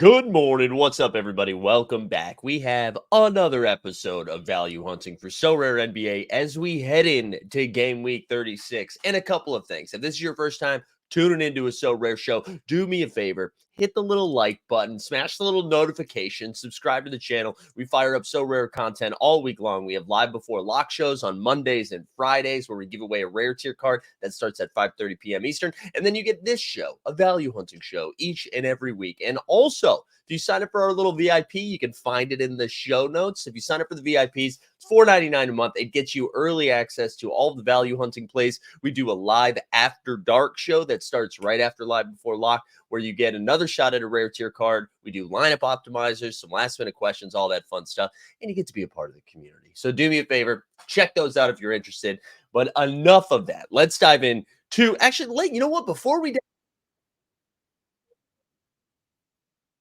Good morning. What's up, everybody? Welcome back. We have another episode of Value Hunting for Sorare NBA as we head in to game week 36. And a couple of things. If this is your first time tuning into a So Rare show, do me a favor. Hit the little like button, smash the little notification, subscribe to the channel. We fire up So Rare content all week long. We have live before lock shows on Mondays and Fridays where we give away a rare tier card that starts at 5:30 p.m. Eastern. And then you get this show, a value hunting show, each and every week. And also, if you sign up for our little VIP, you can find it in the show notes. If you sign up for the VIPs, it's $4.99 a month. It gets you early access to all of the value hunting plays. We do a live after dark show that starts right after live before lock, where you get another shot at a rare tier card. We do lineup optimizers, some last minute questions, all that fun stuff, and you get to be a part of the community. So do me a favor, check those out if you're interested. But enough of that. Let's dive in to actually, you know what? Before we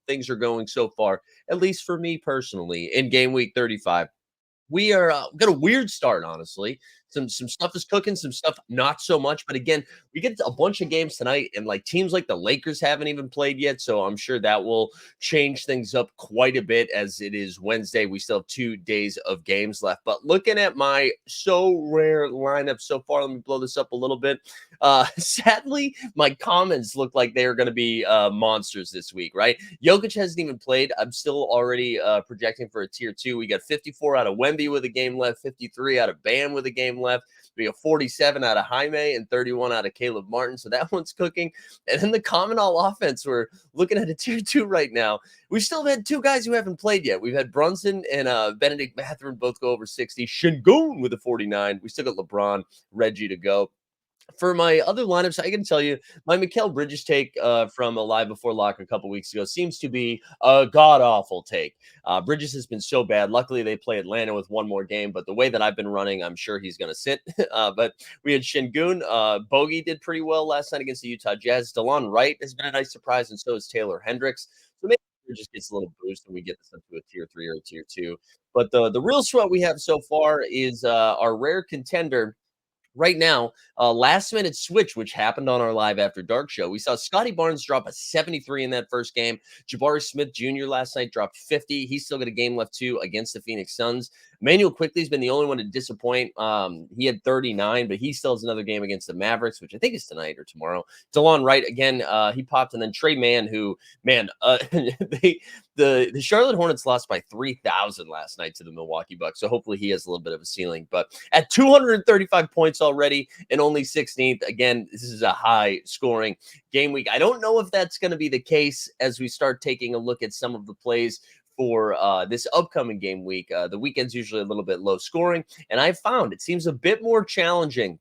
things are going so far, at least for me personally, in game week 35. We are got a weird start, honestly. Some stuff is cooking, some stuff not so much. But again, we get a bunch of games tonight, and like teams like the Lakers haven't even played yet, so I'm sure that will change things up quite a bit. As it is Wednesday, we still have 2 days of games left. But looking at my so rare lineup so far, let me blow this up a little bit. Sadly, my comments look like they are going to be monsters this week, right? Jokic hasn't even played. I'm still already projecting for a tier two. We got 54 out of Wemby with a game left, 53 out of Bam with a game left. We got 47 out of Jaime and 31 out of Caleb Martin. So that one's cooking. And then the common all offense, we're looking at a tier two right now. We still have had two guys who haven't played yet. We've had Brunson and Benedict Mathurin both go over 60. Şengün with a 49. We still got LeBron, Reggie to go. For my other lineups, I can tell you my Mikal Bridges take from a live before lock a couple weeks ago seems to be a god awful take. Bridges has been so bad. Luckily, they play Atlanta with one more game, but the way that I've been running, I'm sure he's going to sit. But we had Şengün. Bogey did pretty well last night against the Utah Jazz. DeLon Wright has been a nice surprise, and so is Taylor Hendricks. So maybe Bridges gets a little boost and we get this up to a tier three or a tier two. But the real sweat we have so far is our rare contender right now, last minute switch, which happened on our live after dark show. We saw Scotty Barnes drop a 73 in that first game. Jabari Smith Jr. last night dropped 50. He's still got a game left too against the Phoenix Suns. Emmanuel Quickly's been the only one to disappoint. He had 39, but he still has another game against the Mavericks, which I think is tonight or tomorrow. DeLon Wright again, he popped, and then Trey Mann, who the Charlotte Hornets lost by 3,000 last night to the Milwaukee Bucks, so hopefully he has a little bit of a ceiling. But at 235 points already and only 16th, again, this is a high scoring game week. I don't know if that's going to be the case as we start taking a look at some of the plays for this upcoming game week. The weekend's usually a little bit low scoring, and I found it seems a bit more challenging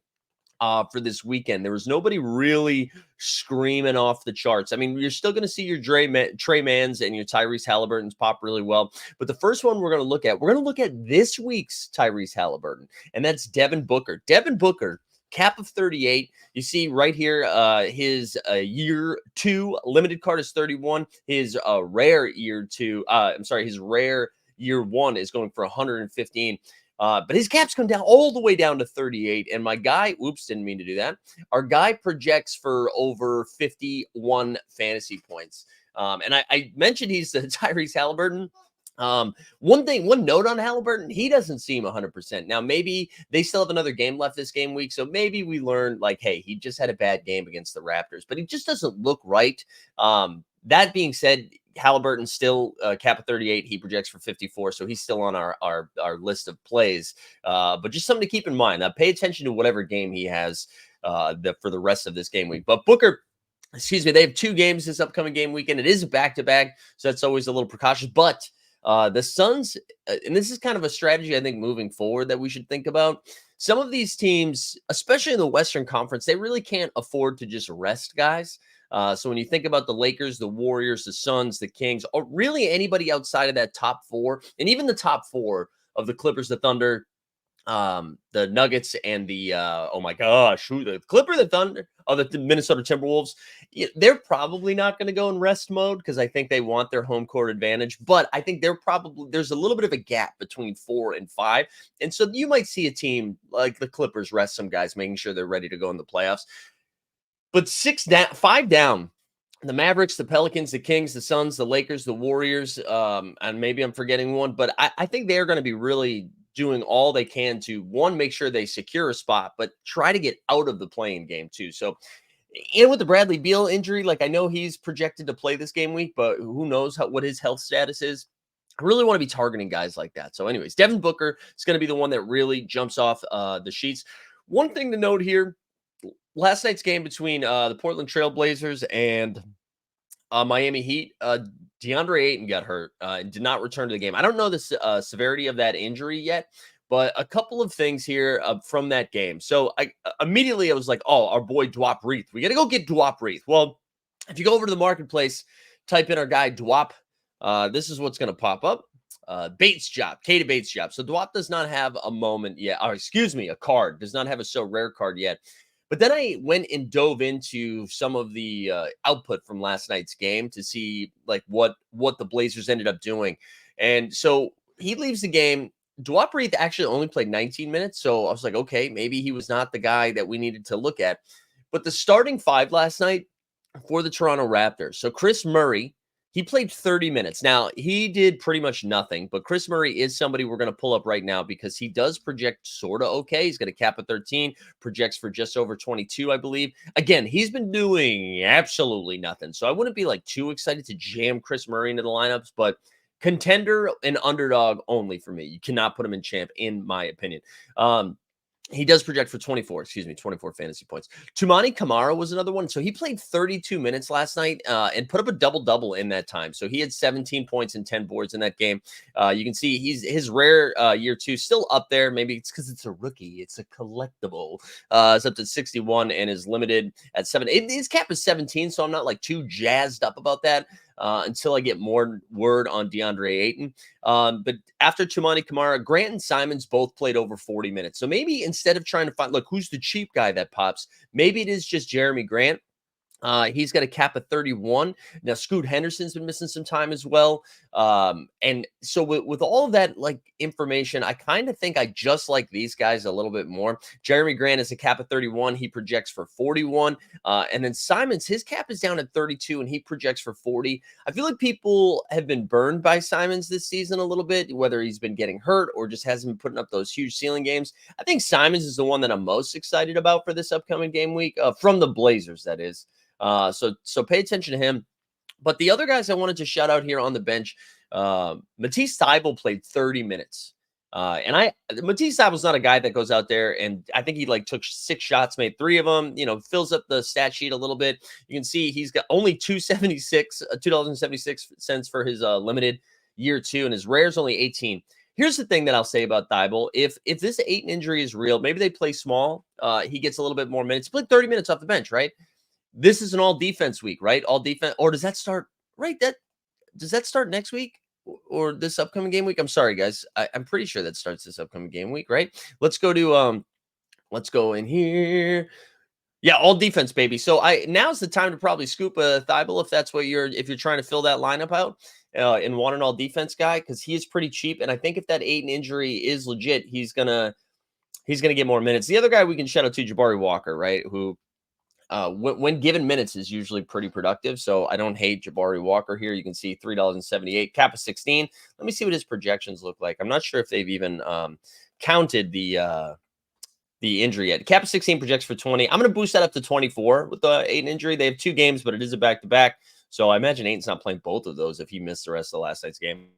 for this weekend. There was nobody really screaming off the charts. I mean, you're still going to see your Trey Mans and your Tyrese Halliburton's pop really well. But the first one we're going to look at this week's Tyrese Halliburton, and that's Devin Booker. Devin Booker, cap of 38. You see right here, his year two limited card is 31. His rare year two, his rare year one is going for 115. But his cap's come down all the way down to 38. And my guy, oops, didn't mean to do that. Our guy projects for over 51 fantasy points. And I mentioned he's the Tyrese Halliburton. One note on Halliburton, he doesn't seem 100%. Now, maybe they still have another game left this game week. So maybe we learned, like, hey, he just had a bad game against the Raptors, but he just doesn't look right. That being said, Halliburton still cap of 38. He projects for 54, so he's still on our list of plays. But just something to keep in mind. Pay attention to whatever game he has for the rest of this game week. But Booker, excuse me, they have two games this upcoming game weekend. It is a back-to-back, so that's always a little precautious. But the Suns, and this is kind of a strategy I think moving forward that we should think about. Some of these teams, especially in the Western Conference, they really can't afford to just rest guys. So when you think about the Lakers, the Warriors, the Suns, the Kings, or really anybody outside of that top four, and even the top four of the Clippers, the Thunder, the Nuggets, and the oh my gosh, who the Clipper, the Thunder, or the Minnesota Timberwolves, they're probably not going to go in rest mode because I think they want their home court advantage. But I think there's a little bit of a gap between 4 and 5, and so you might see a team like the Clippers rest some guys, making sure they're ready to go in the playoffs. But 5 down the Mavericks, the Pelicans, the Kings, the Suns, the Lakers, the Warriors, and maybe I'm forgetting one, but I think they're going to be really doing all they can to one, make sure they secure a spot, but try to get out of the playing game too. So, and with the Bradley Beal injury, like I know he's projected to play this game week, but who knows what his health status is. I really want to be targeting guys like that. So, anyways, Devin Booker is going to be the one that really jumps off the sheets. One thing to note here: last night's game between the Portland Trail Blazers and Miami Heat, DeAndre Ayton got hurt and did not return to the game. I don't know the severity of that injury yet, but a couple of things here from that game. So immediately I was like, oh, our boy Dwap Reith. We got to go get Dwap Reith. Well, if you go over to the marketplace, type in our guy Dwap, this is what's going to pop up. Bates job, Katie Bates job. So Dwap does not have a moment yet, or excuse me, a card, does not have a so rare card yet. But then I went and dove into some of the output from last night's game to see like what the Blazers ended up doing. And so he leaves the game. Dwap Reith actually only played 19 minutes. So I was like, okay, maybe he was not the guy that we needed to look at. But the starting five last night for the Toronto Raptors. So Chris Murray, he played 30 minutes. Now, he did pretty much nothing, but Chris Murray is somebody we're going to pull up right now because he does project sort of okay. He's going to cap at 13, projects for just over 22, I believe. Again, he's been doing absolutely nothing. So I wouldn't be like too excited to jam Chris Murray into the lineups, but contender and underdog only for me. You cannot put him in champ, in my opinion. He does project for 24 fantasy points. Tumani Kamara was another one. So he played 32 minutes last night and put up a double-double in that time. So he had 17 points and 10 boards in that game. You can see his rare year two still up there. Maybe it's because it's a rookie. It's a collectible. It's up to 61 and is limited at 7. His cap is 17, so I'm not like too jazzed up about that. Until I get more word on DeAndre Ayton. But after Tumani Kamara, Grant and Simons both played over 40 minutes. So maybe instead of trying to find, look, who's the cheap guy that pops, maybe it is just Jeremy Grant. He's got a cap of 31. Now, Scoot Henderson's been missing some time as well. And so with all of that like information, I kind of think I just like these guys a little bit more. Jeremy Grant is a cap of 31. He projects for 41. And then Simons, his cap is down at 32 and he projects for 40. I feel like people have been burned by Simons this season a little bit, whether he's been getting hurt or just hasn't been putting up those huge ceiling games. I think Simons is the one that I'm most excited about for this upcoming game week from the Blazers, that is. So pay attention to him. But the other guys I wanted to shout out here on the bench, Matisse Thybulle played 30 minutes. And Matisse Thybulle's not a guy that goes out there and I think he like took 6 shots, made 3 of them, fills up the stat sheet a little bit. You can see he's got only $2.76 for his limited year 2 and his rare is only 18. Here's the thing that I'll say about Thybulle. If this Ayton injury is real, maybe they play small. He gets a little bit more minutes. He played 30 minutes off the bench, right? This is an all defense week, right? All defense, or does that start right? Does that start next week or this upcoming game week? I'm sorry, guys. I'm pretty sure that starts this upcoming game week, right? Let's go in here. Yeah, all defense, baby. So now's the time to probably scoop a Thybulle if that's what if you're trying to fill that lineup out and want an all defense guy because he is pretty cheap. And I think if that Ayton injury is legit, he's gonna get more minutes. The other guy we can shout out to Jabari Walker, right? Who when given minutes is usually pretty productive. So I don't hate Jabari Walker here. You can see $3.78, cap of 16. Let me see what his projections look like. I'm not sure if they've even counted the injury yet. Cap of 16 projects for 20. I'm going to boost that up to 24 with the Ayton injury. They have 2 games, but it is a back-to-back. So I imagine Ayton's not playing both of those if he missed the rest of the last night's game.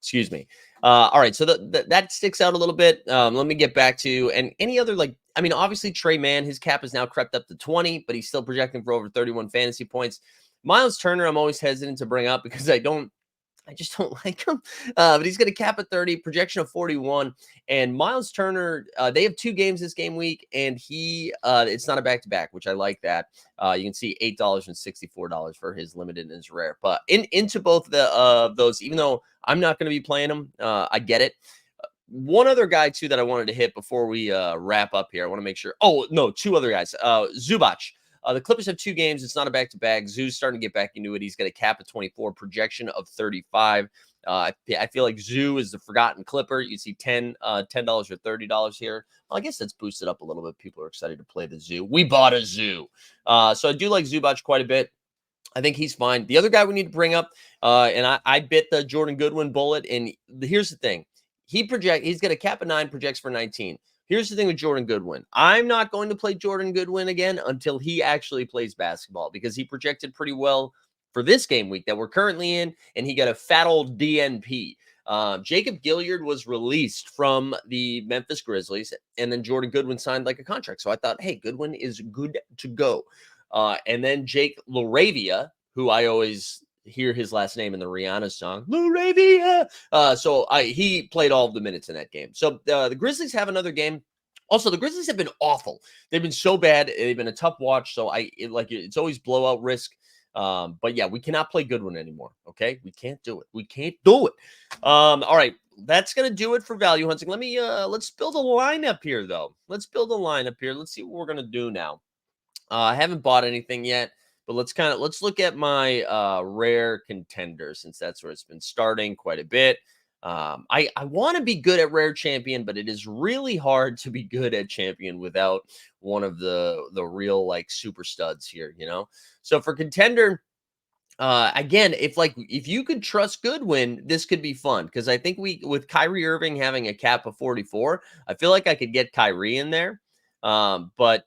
Excuse me. All right, so that sticks out a little bit. Let me get back to and any other obviously Trey Mann, his cap has now crept up to 20, but he's still projecting for over 31 fantasy points. Miles Turner, I'm always hesitant to bring up because I just don't like him. But he's going to cap at 30, projection of 41. And Miles Turner, they have 2 games this game week, and it's not a back-to-back, which I like that. You can see $8.64 for his limited and his rare. But into both of those, even though I'm not going to be playing them, I get it. One other guy, too, that I wanted to hit before we wrap up here. I want to make sure. Oh, no, 2 other guys. Zubac. The Clippers have 2 games. It's not a back-to-back. Zoo's starting to get back into it. He's got a cap of 24, projection of 35. I feel like Zoo is the forgotten Clipper. You see $10 or $30 here. Well, I guess that's boosted up a little bit. People are excited to play the Zoo. We bought a Zoo. So I do like Zubac quite a bit. I think he's fine. The other guy we need to bring up, and I bit the Jordan Goodwin bullet. And here's the thing: he's got a cap of 9, projects for 19. Here's the thing with Jordan Goodwin: I'm not going to play Jordan Goodwin again until he actually plays basketball, because he projected pretty well for this game week that we're currently in, and he got a fat old DNP. Jacob Gilyard was released from the Memphis Grizzlies, and then Jordan Goodwin signed like a contract. So I thought, hey, Goodwin is good to go. And then Jake LaRavia, who I always hear his last name in the Rihanna song, LaRavia. He played all of the minutes in that game. So the Grizzlies have another game. Also, the Grizzlies have been awful. They've been so bad. They've been a tough watch. So it's always blowout risk. But yeah, we cannot play Goodwin anymore. Okay, we can't do it. We can't do it. All right, that's gonna do it for value hunting. Let's build a lineup here, though. Let's build a lineup here. Let's see what we're gonna do now. I haven't bought anything yet, but let's look at my rare contender, since that's where it's been starting quite a bit. I want to be good at rare champion, but it is really hard to be good at champion without one of the real like super studs here, you know. So for contender, again, if you could trust Goodwin, this could be fun, because I think with Kyrie Irving having a cap of 44, I feel like I could get Kyrie in there. But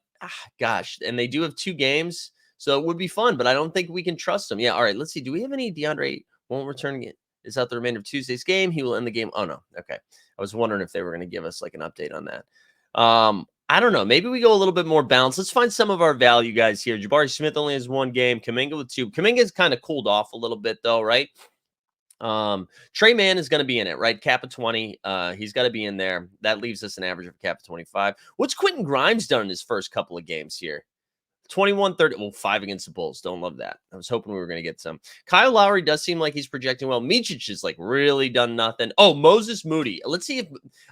gosh, and they do have 2 games, so it would be fun, but I don't think we can trust them. Yeah, all right, let's see. Do we have any DeAndre won't return it? Is out the remainder of Tuesday's game. He will end the game. Oh no, okay. I was wondering if they were going to give us like an update on that. I don't know. Maybe we go a little bit more balanced. Let's find some of our value guys here. Jabari Smith only has 1 game. Kuminga with 2. Kuminga's kind of cooled off a little bit though, right? Trey Mann is going to be in it, right? Cap of 20. He's got to be in there. That leaves us an average of a cap of 25. What's Quentin Grimes done in his first couple of games here? 21, 30. Well, 5 against the Bulls. Don't love that. I was hoping we were going to get some. Kyle Lowry does seem like he's projecting well. Micic is like really done nothing. Oh, Moses Moody. Let's see if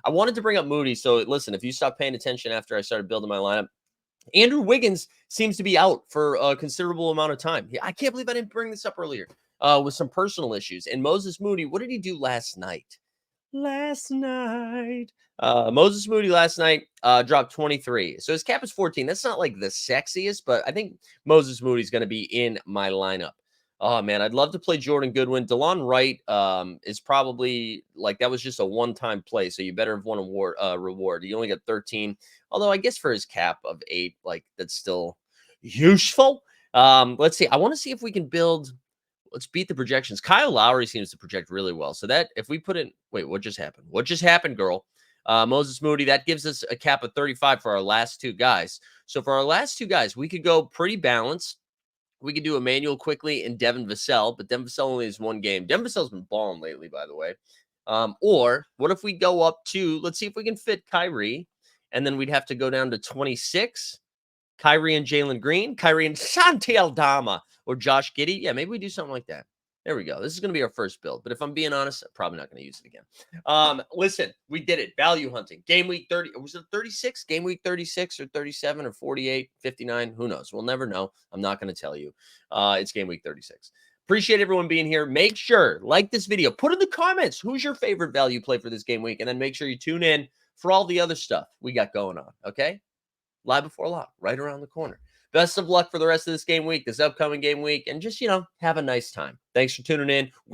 I wanted to bring up Moody. So listen, if you stopped paying attention after I started building my lineup, Andrew Wiggins seems to be out for a considerable amount of time. I can't believe I didn't bring this up earlier, with some personal issues. And Moses Moody, what did he do last night? Moses Moody last night dropped 23. So his cap is 14. That's not like the sexiest, but I think Moses Moody's going to be in my lineup. Oh man, I'd love to play Jordan Goodwin. DeLon Wright is probably like that was just a one-time play, so you better have won a reward. He only got 13, although I guess for his cap of 8, like that's still useful. Let's see. I want to see if we can build. Let's beat the projections. Kyle Lowry seems to project really well. So that if we put in, wait, what just happened? What just happened, girl? Moses Moody, that gives us a cap of 35 for our last 2 guys. So for our last 2 guys, we could go pretty balanced. We could do Emmanuel quickly and Devin Vassell, but Devin Vassell only has 1 game. Devin Vassell's been balling lately, by the way. Or what if we go up to, let's see if we can fit Kyrie, and then we'd have to go down to 26. Kyrie and Jalen Green, Kyrie and Santi Aldama, or Josh Giddey. Yeah, maybe we do something like that. There we go. This is going to be our first build. But if I'm being honest, I'm probably not going to use it again. Listen, we did it. Value hunting. Game week 30. Was it 36? Game week 36 or 37 or 48, 59? Who knows? We'll never know. I'm not going to tell you. It's game week 36. Appreciate everyone being here. Make sure, like this video. Put in the comments who's your favorite value play for this game week. And then make sure you tune in for all the other stuff we got going on. Okay? Live before lock, right around the corner. Best of luck for the rest of this game week, this upcoming game week, and just, have a nice time. Thanks for tuning in.